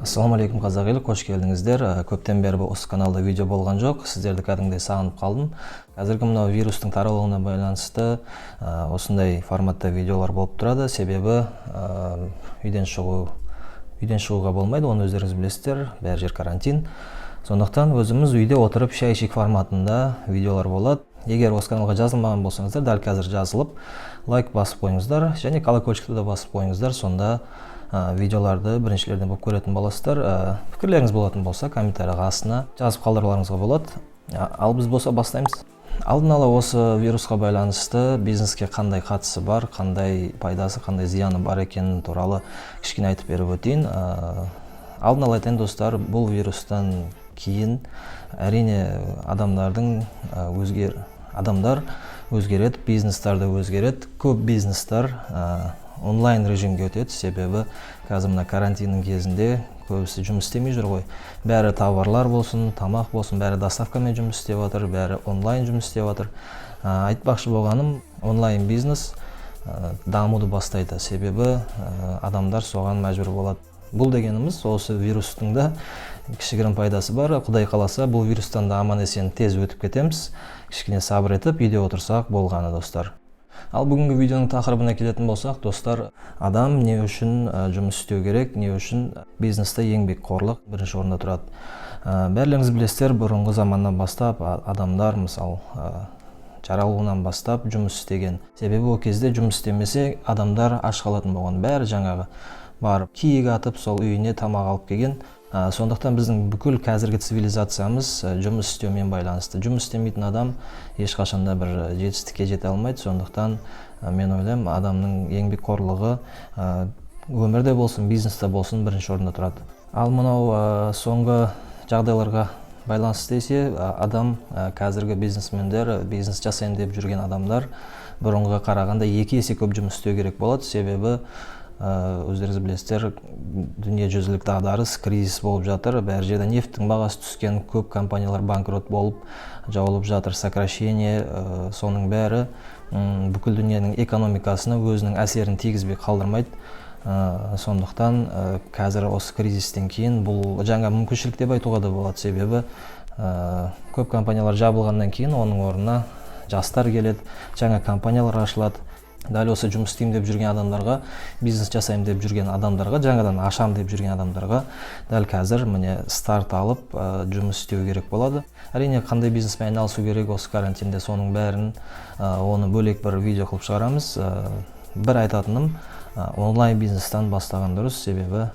Ассалаумалейкум қазақ елі, қош келдіңіздер. Көптен бері осы каналда видео болған жоқ. Сіздерді кәдімгідей сағынып қалдым. Қазіргі мынау вирустың таралуына байланысты осындай форматта видеолар болып тұрады. Себебі үйден шығуға болмайды, оны өздеріңіз білесіздер. Бәрі жер карантин. Сондықтан өзіміз үйде отырып шай-шик форматында видеолар болады. Егер осы каналға жазылмаған болсаңыздар, дәл қазір жазылып, лайк басып қойыңыздар және колокольчикті де басып қойыңыздар. Сонда видеоларды біріншілерден болып көретін боласыздар. Пікірлеріңіз болатын болса, комментарийға астына жазып қалдыруларыңызға болады. Ал біз болса бастаймыз. Алдын ала осы вирусқа байланысты бизнеске қандай қатысы бар, қандай пайдасы, қандай зияны бар екенін туралы кішкене айтып беріп өтейін. Алдын ала айтайын достар, бұл вирустан кейін әрине адамдар өзгереді, бизнестер де өзгереді. Көп бизнестер онлайн режимге өтеді, себебі қазір мына карантиннің кезінде көбісі жұмыс істемей жүр ғой. Бәрі товарлар болсын, тамақ болсын, бәрі доставкамен жұмыс істеп жатыр, бәрі онлайн жұмыс істеп жатыр. Айтпақшы болғаным, онлайн бизнес дамуды бастайды, себебі адамдар соған мәжбүр болады. Бұл дегеніміз осы вирустың да кішігірім пайдасы бар. Құдай қаласа, бұл вирустан да аман-есен тез өтіп кетеміз. Кішкене сабыр етіп, үйде отырсақ болғаны достар. Ал бүгінгі видеоның тақырыбына келетін болсақ, достар, адам не үшін жұмыс істеу керек, не үшін бизнесте еңбекқорлық бірінші орында тұрады. Бәрлеріңіз білесіздер, бұрынғы заманнан бастап адамдар, мысал, жаралуынан бастап жұмыс істеген. Себебі ол кезде жұмыс істемесе адамдар аш қалатын болған. Бәрі жаңағы барып киік атып, сол үйіне тамақ алып келген. Сондықтан біздің бүкіл қазіргі цивилизациямыз жұмыс істеумен байланысты. Жұмыс істемейтін адам ешқашанда бір жетістікке жете алмайды. Сондықтан мен ойлаймын, адамның еңбекқорлығы өмірде болсын, бизнесте болсын бірінші орында тұрады. Ал мынау соңғы жағдайларға байланысты десе, адам қазіргі бизнесмендер, бизнес жасайын деп жүрген адамдар бұрынғыға қарағанда 2 есе көп жұмыс істеу керек болады. Себебі өздеріңіз білесіздер, дүниежүзілік дағдарыс, кризис болып жатыр. Бәр жерде нефттің бағасы түскен, көп компаниялар банкрот болып жауылып жатыр, сокращение, соның бәрі бүкіл дүниенің экономикасына өзінің әсерін тигізбей қалдырмайды. Сондықтан қазір осы кризистен кейін бұл жаңа мүмкіншілік деп айтуға да болады, себебі көп компаниялар жабылғаннан кейін оның орнына жастар келеді, жаңа компаниялар ашылады. Дәл осы жұмыс істеймін деп жүрген адамдарға, бизнес жасаймын деп жүрген адамдарға, жаңадан ашам деп жүрген адамдарға дәл қазір міне старт алып жұмыс істеу керек болады. Әрине, қандай бизнеспен айналысу керек осы карантинде, соның бәрін оны бөлек бір видео қылып шығарамыз. Бір айтатыным, онлайн бизнестен бастаған дұрыс, себебі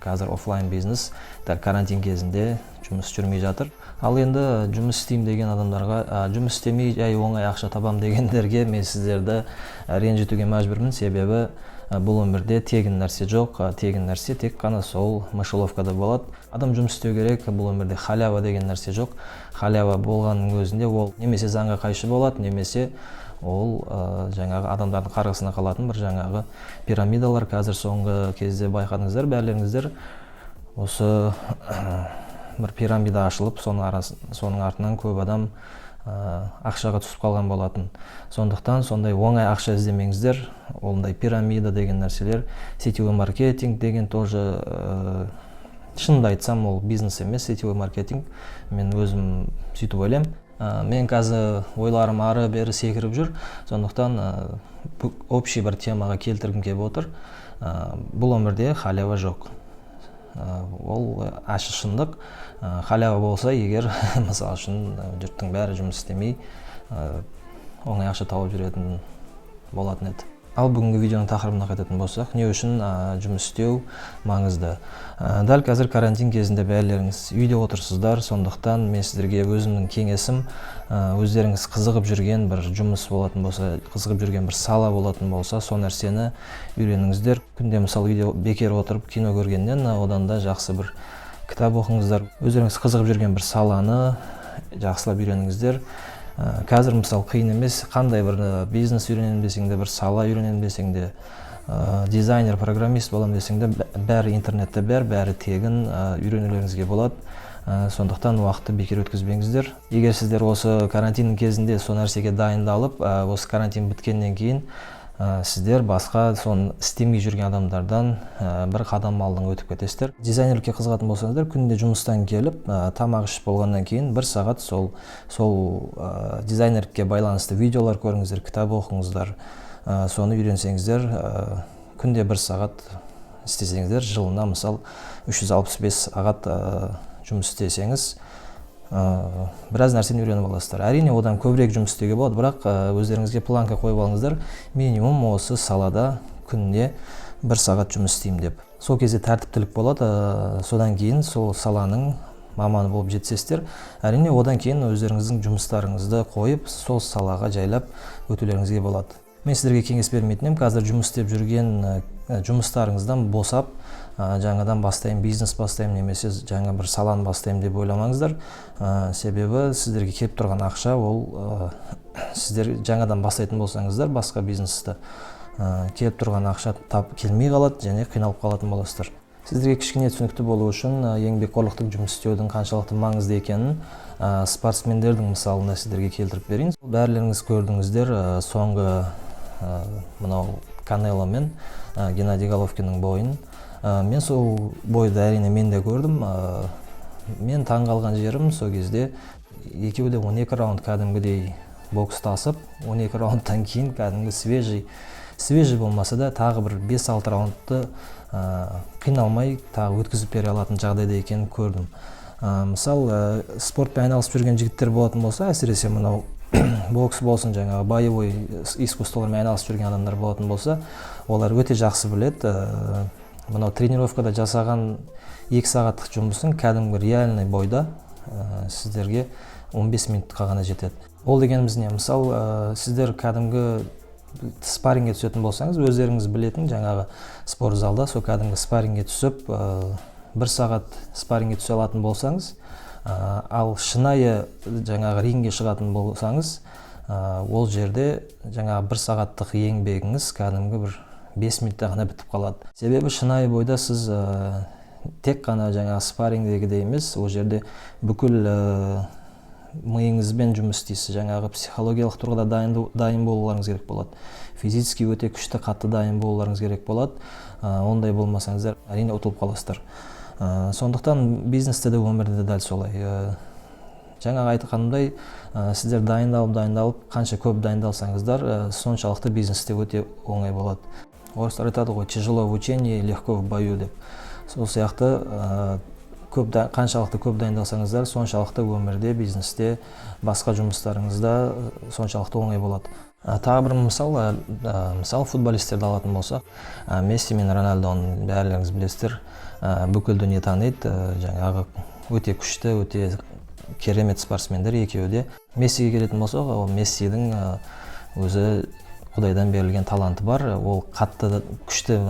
қазір офлайн бизнес дәл карантин кезінде жұмыс жүрмей жатыр. Ал енді жұмыс істеймін деген адамдарға, жұмыс істемей жай оңай ақша табам дегендерге мен сіздерді ренжітуге мәжбүрмін, себебі бұл өмірде тегін нәрсе жоқ, тегін нәрсе тек қана сол мышеловкада болады. Адам жұмыс істеу керек, бұл өмірде халява деген нәрсе жоқ. Халява болғанның өзінде ол немесе заңға қайшы болады, немесе ол жаңағы адамдардың қарғысына қалатын бір жаңағы пирамидалар. Қазір соңғы кезде байқадыңыздар, бәрлеріңіздер, осы бір пирамида ашылып, соның артынан көп адам ақшаға түсіп қалған болатын. Сондықтан сондай оңай ақша іздемеңіздер. Ондай пирамида деген нәрселер, сетевой маркетинг деген тоже, шынымды айтсам, ол бизнес емес, сетевой маркетинг. Мен өзім сөйтіп ойлаймын. Мен қазір ойларым ары бері секіріп жүр. Сондықтан общий бір темаға келтіргім келіп отыр. Бұл өмірде халява жоқ. Ол ашы шындық. Халява болса егер, мысалы үшін, жұрттың бәрі жұмыс істемей оңай ақша тауып жүретін болатын еді. Ал бүгінгі видеоның тақырыбына қайтатын болсақ, не үшін жұмыс істеу маңызды? Дәл қазір карантин кезінде бәрлеріңіз үйде отырсыздар, сондықтан мен сіздерге өзімнің кеңесім, өздеріңіз қызығып жүрген бір жұмыс болатын болса, қызығып жүрген бір сала болатын болса, сол нәрсені үйреніңіздер. Күнде мысалы үйде бекер отырып кино көргеннен, одан да жақсы бір кітап оқыңыздар. Өздеріңіз қызығып жүрген бір саланы жақсылап үйреніңіздер. Қазір мысалы қиын емес, қандай бір бизнес үйренем десең де, бір сала үйренем десең де, дизайнер, программист болам десең де, бәрі интернетте бәрі тегін үйренулеріңізге болады. Сондықтан уақытты бекер өткізбеңіздер. Егер сіздер осы карантиннің кезінде сол нәрсеге дайындалып, осы карантин біткеннен кейін сіздер басқа соны істемей жүрген адамдардан бір қадам алдын өтіп кетесіздер. Дизайнерлікке қызығатын болсаңыздар, күнде жұмыстан келіп тамақ ішіп болғаннан кейін 1 сағат сол дизайнерлікке байланысты видеолар көріңіздер, кітап оқыңыздар, соны үйренсеңіздер, күнде 1 сағат істесеңіздер, жылына мысал 365 сағат жұмыс істесеңіз, біраз нәрсені үйреніп аласыздар. Әрине одан көбірек жұмыс істеуге болады, бірақ өздеріңізге планка қойып алыңыздар, минимум осы салада күніне 1 сағат жұмыс істеймін деп. Сол кезде тәртіптілік болады, содан кейін сол саланың маманы болып жетсеңіздер, әрине одан кейін өздеріңіздің жұмыстарыңызды қойып, сол салаға жайлап өтулеріңізге болады. Мен сіздерге кеңес бермейтінім, қазір жұмыс істеп жүрген жұмыстарыңыздан босап, жаңадан бастаймын, бизнес бастаймын, немесе жаңа бір саланы бастаймын деп ойламаңыздар. Себебі сіздерге келіп тұрған ақша, ол сіздер жаңадан бастайтын болсаңыздар, басқа бизнесті келіп тұрған ақша келмей қалады және қиналып қалатын боласыздар. Сіздерге кішкене түсінікті болу үшін еңбекқорлықтық жұмыс істеудің қаншалықты маңызды екенін спортсмендердің мысалында сіздерге келтіріп берейін. Бәрілеріңіз көрдіңіздер соңғы мынау Канело мен Геннадий Головкиннің бойын. Мен сол бойды әрине мен де көрдім. Мен таңғалған жерім сол кезде екеуі де 12 раунд кәдімгідей бокстасып, 12 раундтан кейін кәдімгі свежий болмаса да тағы бір 5-6 раундты қиналмай тағы өткізіп бере алатын жағдайда екенін көрдім. Мысал, спортпен айналысып жүрген жігіттер болатын болса, әсіресе мынау бокс болсын, жаңағы боевой искусстволармен айналысып жүрген адамдар болатын болса, олар өте жақсы біледі. Мынау тренировкада жасаған 2 сағаттық жұмысын кәдімгі реальный бойда сіздерге 15 минутқа ғана жетеді. Ол дегеніміз не? Мысал, сіздер кәдімгі спарринге түсетін болсаңыз, өздеріңіз білетін жаңағы спорт залда сол кәдімгі спарринге түсіп, 1 сағат спарринге түсе алатын болсаңыз, ал шынайы жаңағы ринге шығатын болсаңыз, ол жерде жаңағы 1 сағаттық еңбегіңіз кәдімгі бір 5 минутта ғана бітіп қалады. Себебі шынайы бойда сіз тек қана жаңағы спаррингдегідей емес, ол жерде бүкіл миыңызбен жұмыс істейсіз. Жаңағы психологиялық тұрғыда дайын болуларыңыз керек болады. Физически өте күшті, қатты дайын болуларыңыз керек болады. Ондай болмасаңыздар, әрине ұтылып қаласыздар. Сондықтан бизнесте де өмірде де дәл солай. Жаңағы айтқанымдай, сіздер дайындалып, қанша көп дайындалсаңыздар, соншалықты бизнесте өте оңай болады. Орыстар айтады ғой, тяжело в учении, легко в бою деп. Сол сияқты қаншалықты көп дайындалсаңыздар, соншалықты өмірде, бизнесте, басқа жұмыстарыңызда соншалықты оңай болады. Тағы бір мысал футболистерді алатын болсақ, Месси мен Рональдоны бәрілеріңіз білесіздер, бүкіл дүние таниды, жаңағы өте күшті, өте керемет спортсмендер екеуі де. Мессиге келетін болсақ, ол Мессидің өзі Құдайдан берілген таланты бар. Ол қатты күшті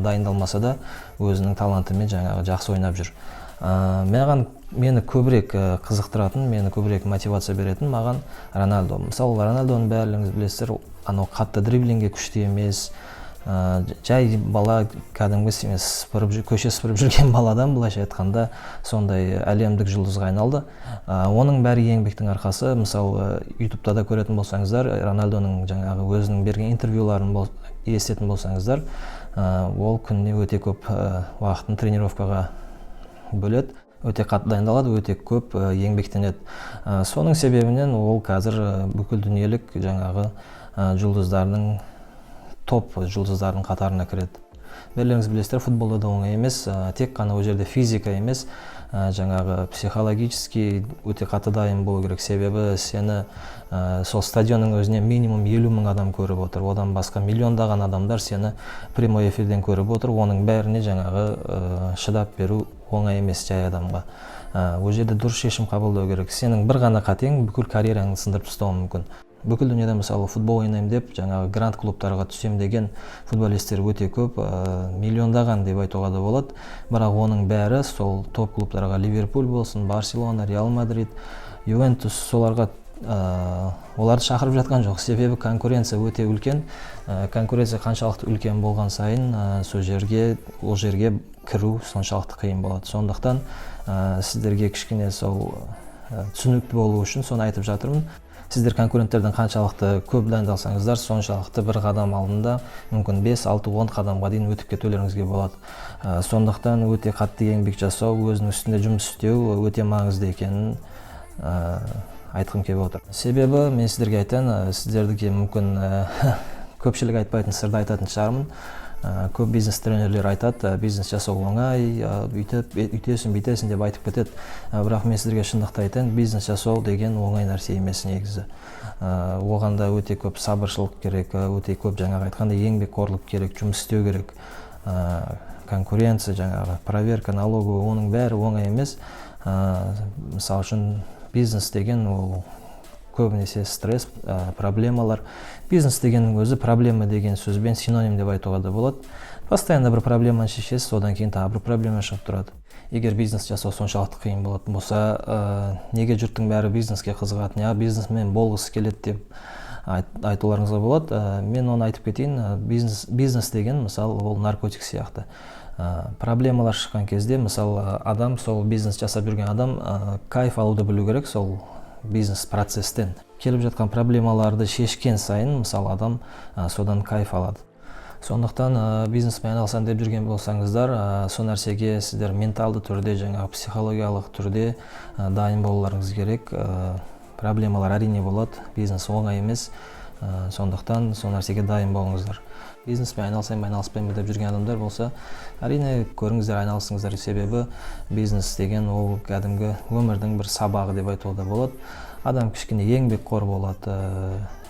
дайындалмаса да өзінің талантымен жаңағы жақсы ойнап жүр. Мені көбірек қызықтыратын, мені көбірек мотивация беретін маған Рональдо. Мысалы, Рональдоны бәрілеріңіз білесіздер, қатты дриблинге күшті емес, жай бала кәдімгі көше сыпырып жүрген баладан былайша айтқанда сондай әлемдік жұлдызға айналды. Оның бәрі еңбектің арқасы. Мысалы, ютубта да көретін болсаңыздар, Рональдоның жаңағы өзінің берген интервьюларын естетін болсаңыздар, ол күніне өте көп уақытын тренировкаға бөледі, өте қатты дайындалады, өте көп еңбектенеді. Соның себебінен ол қазір бүкіл дүниелік жаңағы жұлдыздардың, топ жұлдыздардың қатарына кіреді. Бәрілеріңіз білесіздер, футболда да оңай емес, тек қана ол жерде физика емес, жаңағы психологически өте қатты дайын болу керек. Себебі сені сол стадионның өзіне минимум 50 мың адам көріп отыр. Одан басқа миллиондаған адамдар сені прямой эфирден көріп отыр. Оның бәріне жаңағы шыдап беру оңай емес жай адамға. Ол жерде дұрыс шешім қабылдау керек. Сенің бір ғана қатең бүкіл карьераңды сындырып тастауы мүмкін. Бүкіл дүниеде мысалы футбол ойнаймын деп, жаңағы гранд клубтарға түсем деген футболистер өте көп, миллиондаған деп айтуға да болады. Бірақ оның бәрі сол топ клубтарға, Ливерпуль болсын, Барселона, Реал Мадрид, Ювентус, соларға оларды шақырып жатқан жоқ. Себебі конкуренция өте үлкен. Конкуренция қаншалықты үлкен болған сайын, ол жерге кіру соншалықты қиын болады. Сондықтан сіздерге кішкене сол түсінікті болу үшін соны айтып жатырмын. сіздер конкуренттерден қаншалықты көп дайындалсаңыздар, соншалықты бір қадам алдында мүмкін 5, 6, 10 қадамға дейін өтіп кетулеріңізге болады. Сондықтан өте қатты еңбек жасау, өзінің үстінде жұмыс істеу өте маңызды екенін айтқым келіп отыр. Себебі мен сіздерге айтайын, сіздерге мүмкін көпшілік айтпайтын сырды айтатын шығармын. Көп бизнес тренерлер айтады, бизнес жасау оңай, үйтесің, бүйтесің деп айтып кетеді. Бірақ мен сіздерге шындықты айтайын, бизнес жасау деген оңай нәрсе емес негізі. Оған да өте көп сабыршылық керек, өте көп жаңағы айтқандай еңбекқорлық керек, жұмыс істеу керек. Конкуренция, жаңағы проверка, налоговый, оның бәрі оңай емес. Мысалы үшін бизнес деген ол көбінесе стресс, проблемалар. Бизнес деген өзі проблема деген сөзбен синоним деп айтуға да болады. Постоянно бір проблеманы шешесіз, одан кейін тағы бір проблема шығып тұрады. Егер бизнес жасау соншалықты қиын болатын болса, неге жұрттың бәрі бизнеске қызығатын, бизнесмен болғысы келеді деп айтуларыңызға болады. Мен оны айтып кетейін, бизнес деген мысалы ол наркотик сияқты. Проблемалар шыққан кезде, мысалы адам, сол бизнес жасап жүрген адам кайф алуды білу керек, сол бизнес процесстен. Келіп жатқан проблемаларды шешкен сайын, мысалы адам содан кайф алады. Сондықтан бизнеспен айналысам деп жүрген болсаңыздар, сол нәрсеге сіздер менталды түрде, жаңағы психологиялық түрде дайын болуларыңыз керек. Проблемалар әрине болады, бизнес оңай емес. Сондықтан сол нәрсеге дайын болыңыздар. Бизнеспен айналыспаймын деп жүрген адамдар болса, әрине көріңіздер, айналысыңыздар, себебі бизнес деген ол кәдімгі өмірдің бір сабағы деп айтуға да болады. Адам кішкене еңбекқор болады,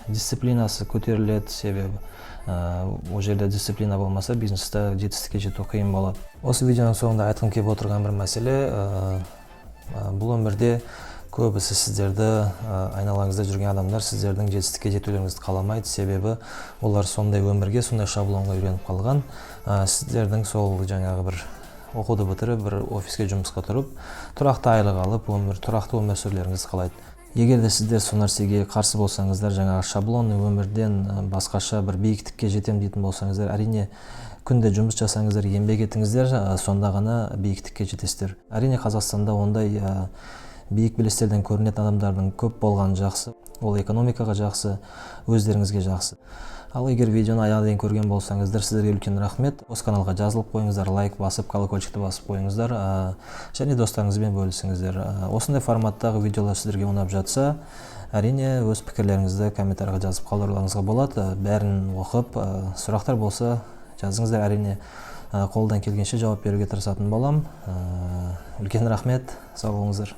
дисциплинасы көтеріледі, себебі ол жерде дисциплина болмаса, бизнесте жетістікке жету қиын болады. Осы видеоның соңында айтқым келіп отырған бір мәселе, бұл өмірде көбісі сіздерді, айналаңызда жүрген адамдар сіздердің жетістікке жетулеріңізді қаламайды, себебі олар сондай өмірге, сондай шаблонға үйреніп қалған. Сіздердің сол жаңағы бір оқуды бітіріп, бір офиске жұмысқа тұрып, тұрақты айлық алып, тұрақты өмір сүрулеріңізді қалайды. Егер де сіздер сол нәрсеге қарсы болсаңыздар, жаңағы шаблонный өмірден басқаша бір биіктікке жетем дейтін болсаңыздар, әрине күнде жұмыс жасаңыздар, еңбек етіңіздер, сонда ғана биіктікке жетесіздер. Әрине Қазақстанда ондай биік белестерден көрінетін адамдардың көп болғаны жақсы. Ол экономикаға жақсы, өздеріңізге жақсы. Ал егер видеоны аяғына дейін көрген болсаңыздар, сіздерге үлкен рахмет. Осы каналға жазылып қойыңыздар, лайк басып, колокольчикті басып қойыңыздар, және достарыңызбен бөлісіңіздер. Осындай форматтағы видеолар сіздерге ұнап жатса, әрине өз пікірлеріңізді комментарийға жазып қалдыруларыңызға болады. Бәрін оқып, сұрақтар болса жазыңыздар, әрине қолдан келгенше жауап беруге тырысатын болам. Үлкен рахмет, сау болыңыздар.